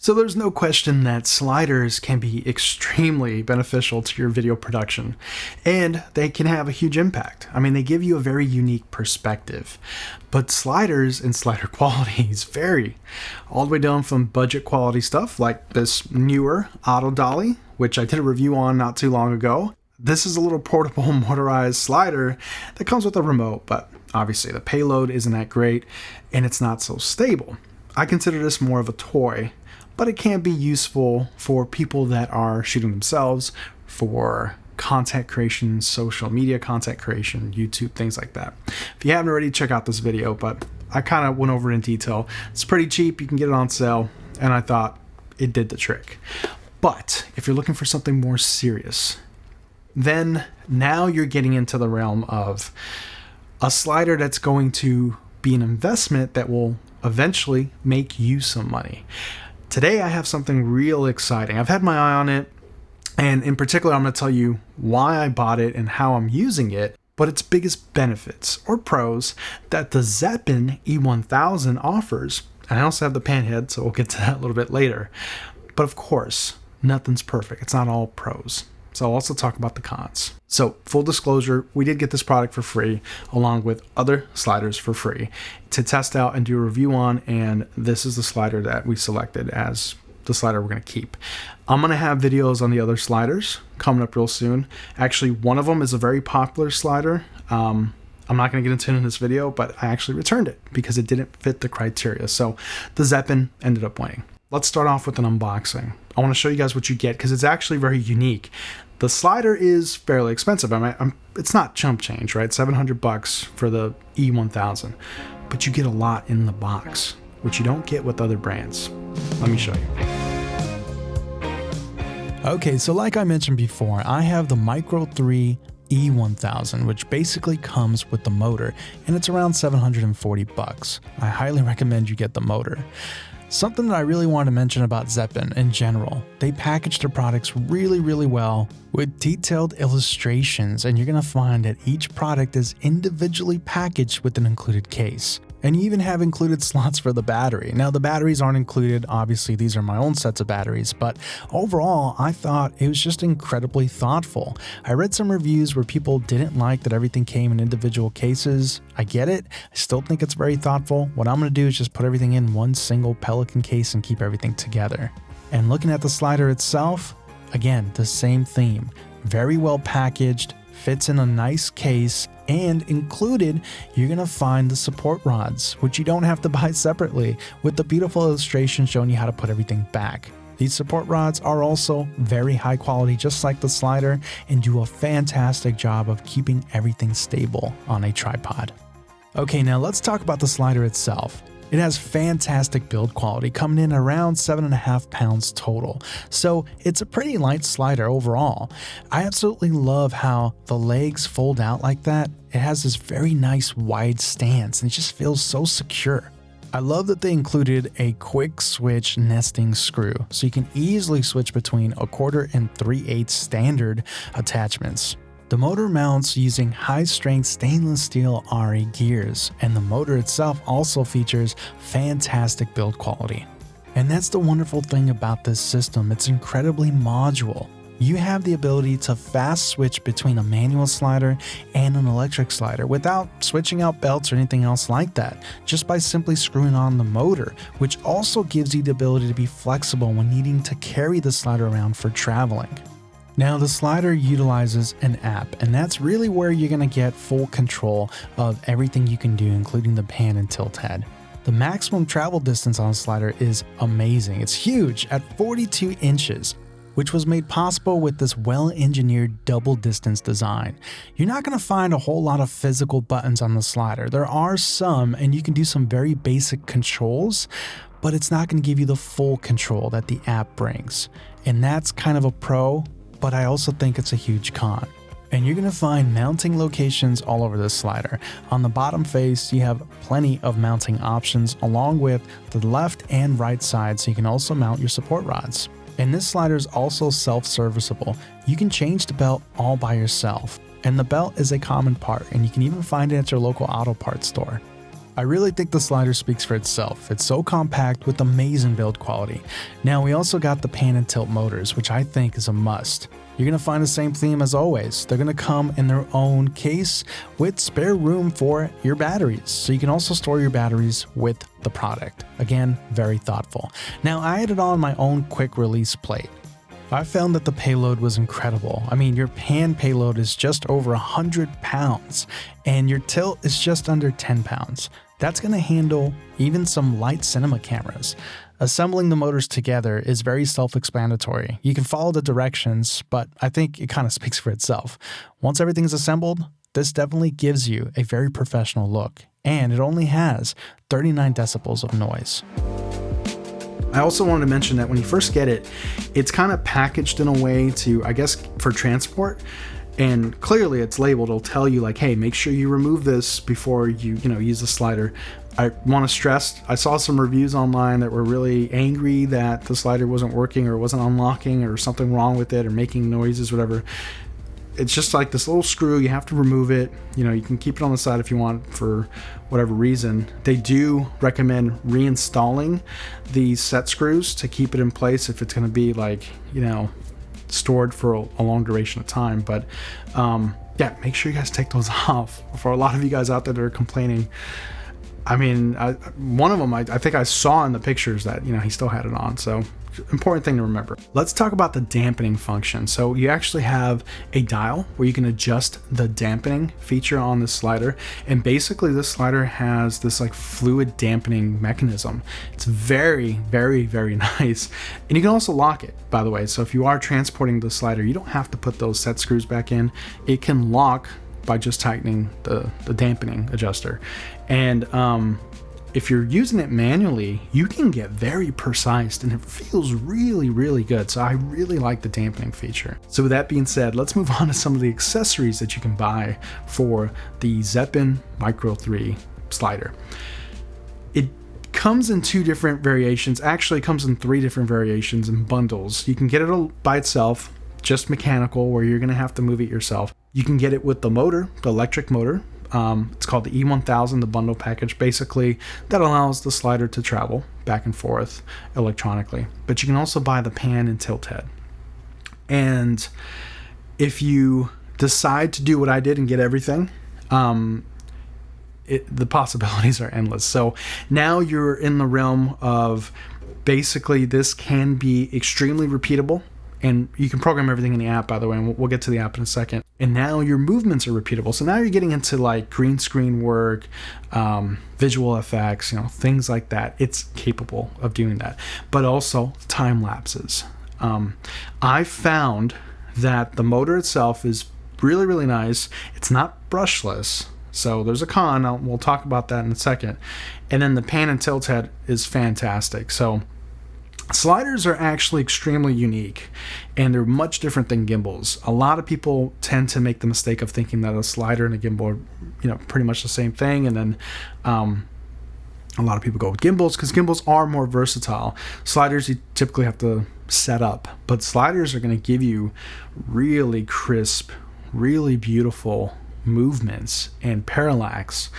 So there's no question that sliders can be extremely beneficial to your video production, and they can have a huge impact. I mean, they give you a very unique perspective, but sliders and slider qualities vary all the way down from budget quality stuff like this newer Audiio, which I did a review on not too long ago. This is a little portable motorized slider that comes with a remote, but obviously the payload isn't that great and it's not so stable. I consider this more of a toy, but it can be useful for people that are shooting themselves, for content creation, social media content creation, YouTube, things like that. If you haven't already, check out this video, but I kind of went over it in detail. It's pretty cheap, you can get it on sale, and I thought it did the trick. But if you're looking for something more serious, then now you're getting into the realm of a slider that's going to be an investment that will eventually make you some money. Today I have something real exciting. I've had my eye on it, and in particular I'm going to tell you why I bought it and how I'm using it, but its biggest benefits or pros that the Zeapon E1000 offers. And I also have the Panhead, so we'll get to that a little bit later. But of course, nothing's perfect. It's not all pros. So I'll also talk about the cons. So full disclosure, we did get this product for free along with other sliders for free to test out and do a review on, and this is the slider that we selected as the slider we're going to keep. I'm going to have videos on the other sliders coming up real soon. Actually, one of them is a very popular slider. I'm not going to get into it in this video, but I actually returned it because it didn't fit the criteria. So the Zeapon ended up winning. Let's start off with an unboxing. I want to show you guys what you get because it's actually very unique. The slider is fairly expensive. It's not chump change, right? $700 for the E1000, but you get a lot in the box, which you don't get with other brands. Let me show you. Okay, so like I mentioned before, I have the Micro 3 E1000, which basically comes with the motor, and it's around $740. I highly recommend you get the motor. Something that I really want to mention about Zeapon in general, they package their products really well with detailed illustrations, and you're going to find that each product is individually packaged with an included case. And you even have included slots for the battery. Now the batteries aren't included, obviously these are my own sets of batteries, but overall I thought it was just incredibly thoughtful. I read some reviews where people didn't like that everything came in individual cases. I get it, I still think it's very thoughtful. What I'm going to do is just put everything in one single Pelican case and keep everything together. And looking at the slider itself, again, the same theme. Very well packaged, fits in a nice case, and included, you're going to find the support rods, which you don't have to buy separately, with the beautiful illustration showing you how to put everything back. These support rods are also very high quality, just like the slider, and do a fantastic job of keeping everything stable on a tripod. Okay, now let's talk about the slider itself. It has fantastic build quality, coming in around 7.5 pounds total, so it's a pretty light slider overall. I absolutely love how the legs fold out like that. It has this very nice wide stance and it just feels so secure. I love that they included a quick switch nesting screw, so you can easily switch between 1/4 and 3/8 standard attachments. The motor mounts using high-strength stainless steel RE gears, and the motor itself also features fantastic build quality. And that's the wonderful thing about this system, it's incredibly modular. You have the ability to fast switch between a manual slider and an electric slider without switching out belts or anything else like that, just by simply screwing on the motor, which also gives you the ability to be flexible when needing to carry the slider around for traveling. Now the slider utilizes an app, and that's really where you're going to get full control of everything you can do, including the pan and tilt head. The maximum travel distance on the slider is amazing. It's huge at 42 inches, which was made possible with this well-engineered double distance design. You're not going to find a whole lot of physical buttons on the slider. There are some, and you can do some very basic controls, but it's not going to give you the full control that the app brings. And that's kind of a pro, but I also think it's a huge con. And you're going to find mounting locations all over this slider. On the bottom face, you have plenty of mounting options along with the left and right side, so you can also mount your support rods. And this slider is also self-serviceable. You can change the belt all by yourself. And the belt is a common part, and you can even find it at your local auto parts store. I really think the slider speaks for itself. It's so compact with amazing build quality. Now we also got the pan and tilt motors, which I think is a must. You're going to find the same theme as always. They're going to come in their own case with spare room for your batteries. So you can also store your batteries with the product. Again, very thoughtful. Now I added on my own quick release plate. I found that the payload was incredible. I mean, your pan payload is just over 100 pounds and your tilt is just under 10 pounds. That's going to handle even some light cinema cameras. Assembling the motors together is very self-explanatory. You can follow the directions, but I think it kind of speaks for itself. Once everything's assembled, this definitely gives you a very professional look, and it only has 39 decibels of noise. I also wanted to mention that when you first get it, it's kind of packaged in a way to, I guess, for transport. And clearly it's labeled. It'll tell you like, hey, make sure you remove this before you use the slider. I want to stress, I saw some reviews online that were really angry that the slider wasn't working or wasn't unlocking or something wrong with it or making noises, whatever. It's just like this little screw. You have to remove it. You can keep it on the side if you want for whatever reason. They do recommend reinstalling these set screws to keep it in place if it's going to be like, stored for a long duration of time. But yeah, make sure you guys take those off. For a lot of you guys out there that are complaining, I mean, one of them I think I saw in the pictures that he still had it on. So important thing to remember. Let's talk about the dampening function. So you actually have a dial where you can adjust the dampening feature on this slider, and basically this slider has this like fluid dampening mechanism. It's very, very, very nice, and you can also lock it, by the way. So if you are transporting the slider, you don't have to put those set screws back in. It can lock by just tightening the dampening adjuster. And if you're using it manually, you can get very precise and it feels really, really good. So I really like the dampening feature. So with that being said, let's move on to some of the accessories that you can buy for the Zeapon Micro 3 slider. It comes in 2 different variations. Actually, it comes in 3 different variations and bundles. You can get it by itself, just mechanical, where you're going to have to move it yourself. You can get it with the motor, the electric motor. It's called the E1000, the bundle package. Basically, that allows the slider to travel back and forth electronically. But you can also buy the pan and tilt head. And if you decide to do what I did and get everything, the possibilities are endless. So now you're in the realm of basically this can be extremely repeatable. And you can program everything in the app, by the way, and we'll get to the app in a second. And now your movements are repeatable. So now you're getting into like green screen work, visual effects, things like that. It's capable of doing that. But also time lapses. I found that the motor itself is really, really nice. It's not brushless. So there's a con. We'll talk about that in a second. And then the pan and tilt head is fantastic. So sliders are actually extremely unique, and they're much different than gimbals. A lot of people tend to make the mistake of thinking that a slider and a gimbal are, pretty much the same thing, and then a lot of people go with gimbals because gimbals are more versatile. Sliders you typically have to set up, but sliders are going to give you really crisp, really beautiful movements and parallax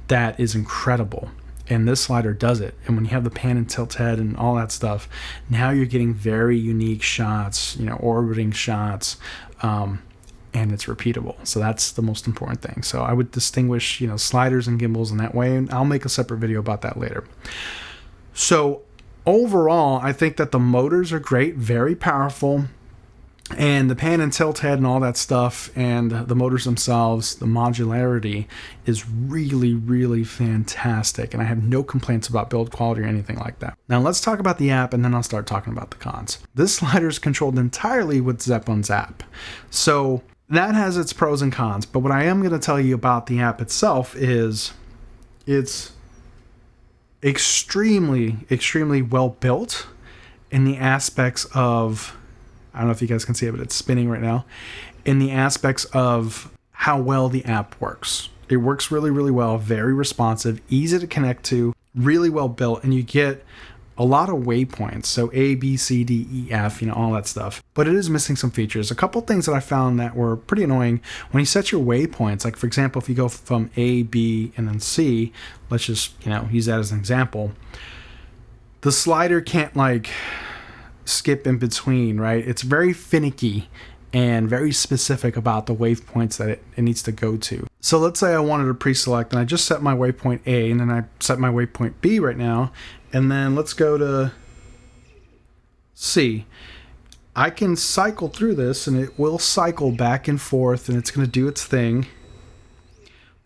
that is incredible. And this slider does it. And when you have the pan and tilt head and all that stuff, now you're getting very unique shots, orbiting shots, and it's repeatable. So that's the most important thing. So I would distinguish, sliders and gimbals in that way, and I'll make a separate video about that later. So overall, I think that the motors are great, very powerful. And the pan and tilt head and all that stuff, and the motors themselves, the modularity is really, really fantastic. And I have no complaints about build quality or anything like that. Now let's talk about the app, and then I'll start talking about the cons. This slider is controlled entirely with Zeapon's app. So that has its pros and cons. But what I am going to tell you about the app itself is it's extremely, extremely well built in the aspects of, I don't know if you guys can see it, but it's spinning right now, in the aspects of how well the app works. It works really, really well, very responsive, easy to connect to, really well built, and you get a lot of waypoints. So A, B, C, D, E, F, all that stuff. But it is missing some features. A couple things that I found that were pretty annoying when you set your waypoints. Like for example, if you go from A, B, and then C, let's just, use that as an example. The slider can't like skip in between, right? It's very finicky and very specific about the waypoints that it needs to go to. So let's say I wanted to pre-select and I just set my waypoint A and then I set my waypoint B right now, and then let's go to C. I can cycle through this and it will cycle back and forth and it's going to do its thing.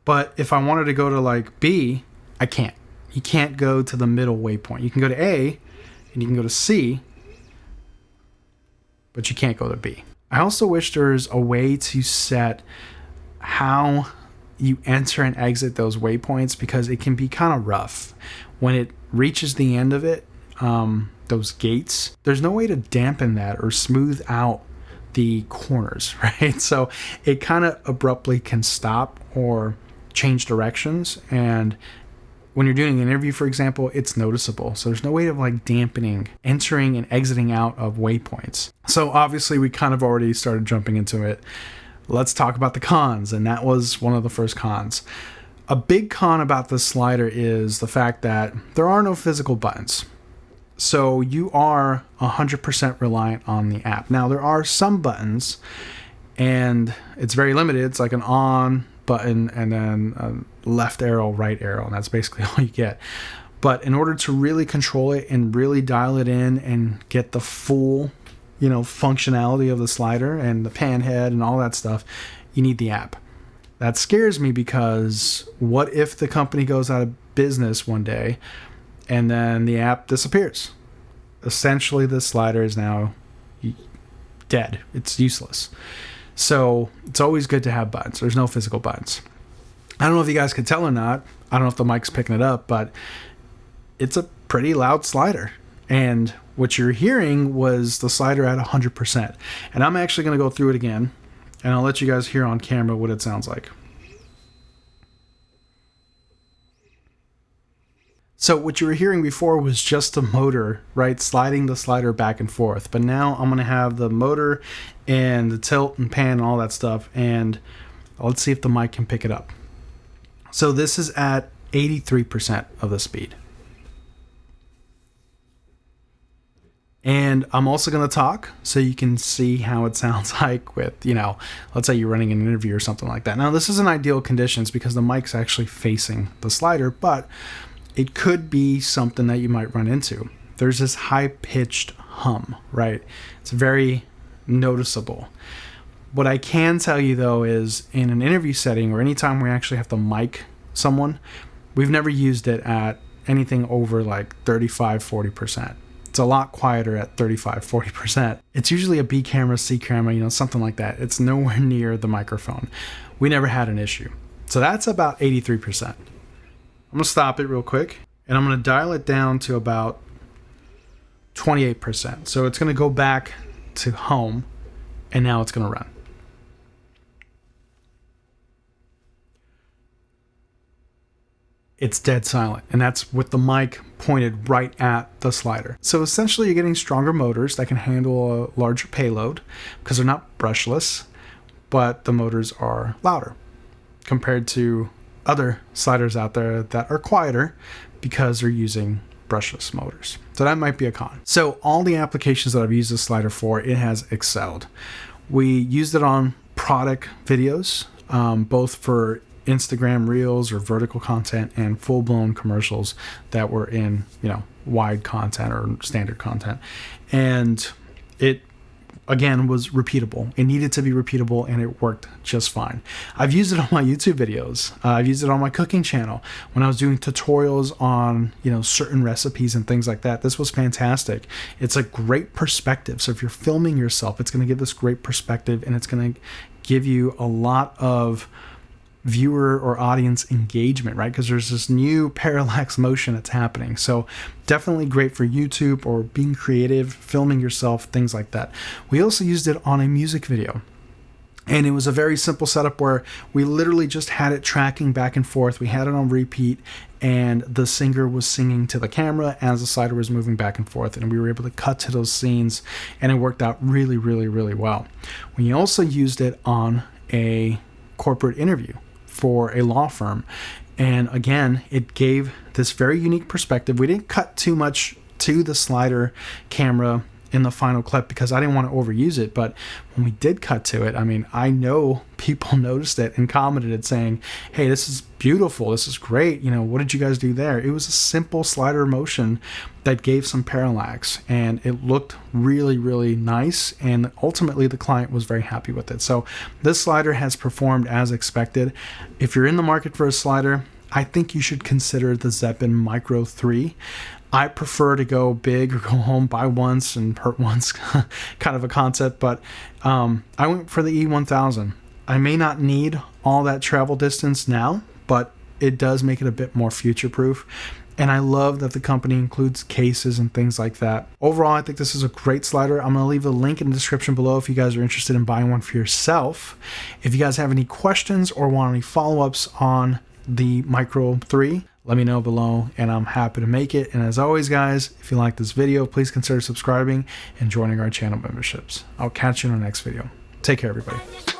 But if I wanted to go to like B, I can't. You can't go to the middle waypoint. You can go to A and you can go to C, but you can't go to B. I also wish there's a way to set how you enter and exit those waypoints, because it can be kind of rough. When it reaches the end of it, those gates, there's no way to dampen that or smooth out the corners, right? So it kind of abruptly can stop or change directions, and when you're doing an interview, for example, it's noticeable. So there's no way of like dampening entering and exiting out of waypoints. So obviously we kind of already started jumping into it. Let's talk about the cons, and that was one of the first cons. A big con about this slider is the fact that there are no physical buttons. So you are 100% reliant on the app. Now there are some buttons, and it's very limited. It's like an on button and then a left arrow, right arrow, and that's basically all you get. But in order to really control it and really dial it in and get the full, functionality of the slider and the pan head and all that stuff, you need the app. That scares me, because what if the company goes out of business one day and then the app disappears? Essentially, the slider is now dead. It's useless. So it's always good to have buttons. There's no physical buttons. I don't know if you guys can tell or not. I don't know if the mic's picking it up, but it's a pretty loud slider. And what you're hearing was the slider at 100%. And I'm actually going to go through it again, and I'll let you guys hear on camera what it sounds like. So what you were hearing before was just the motor, right, sliding the slider back and forth. But now I'm going to have the motor and the tilt and pan and all that stuff, and let's see if the mic can pick it up. So this is at 83% of the speed. And I'm also going to talk so you can see how it sounds like with, let's say you're running an interview or something like that. Now, this isn't ideal conditions because the mic's actually facing the slider, but it could be something that you might run into. There's this high-pitched hum, right? It's very noticeable. What I can tell you, though, is in an interview setting or anytime we actually have to mic someone, we've never used it at anything over like 35-40%. It's a lot quieter at 35-40%. It's usually a B camera, C camera, something like that. It's nowhere near the microphone. We never had an issue. So that's about 83%. I'm going to stop it real quick, and I'm going to dial it down to about 28%. So it's going to go back to home, and now it's going to run. It's dead silent, and that's with the mic pointed right at the slider. So essentially you're getting stronger motors that can handle a larger payload because they're not brushless, but the motors are louder compared to other sliders out there that are quieter because they're using brushless motors. So that might be a con. So all the applications that I've used this slider for, it has excelled. We used it on product videos, both for Instagram Reels or vertical content and full-blown commercials that were in, wide content or standard content. And it, again, was repeatable. It needed to be repeatable, and it worked just fine. I've used it on my YouTube videos. I've used it on my cooking channel when I was doing tutorials on, certain recipes and things like that. This was fantastic. It's a great perspective. So if you're filming yourself, it's going to give this great perspective, and it's going to give you a lot of viewer or audience engagement, right? Because there's this new parallax motion that's happening. So definitely great for YouTube or being creative, filming yourself, things like that. We also used it on a music video. And it was a very simple setup where we literally just had it tracking back and forth. We had it on repeat, and the singer was singing to the camera as the slider was moving back and forth, and we were able to cut to those scenes, and it worked out really, really, really well. We also used it on a corporate interview for a law firm, and again, it gave this very unique perspective. We didn't cut too much to the slider camera in the final clip because I didn't want to overuse it, but when we did cut to it, I mean, I know people noticed it and commented it saying, hey, this is beautiful, this is great, you know, what did you guys do there? It was a simple slider motion that gave some parallax, and it looked really, really nice, and ultimately the client was very happy with it. So this slider has performed as expected. If you're in the market for a slider, I think you should consider the Zeapon Micro 3. I prefer to go big or go home, buy once and hurt once kind of a concept, but I went for the E1000. I may not need all that travel distance now, but it does make it a bit more future-proof. And I love that the company includes cases and things like that. Overall, I think this is a great slider. I'm going to leave a link in the description below if you guys are interested in buying one for yourself. If you guys have any questions or want any follow-ups on the Micro 3, let me know below, and I'm happy to make it. And as always, guys, if you like this video, please consider subscribing and joining our channel memberships. I'll catch you in the next video. Take care, everybody.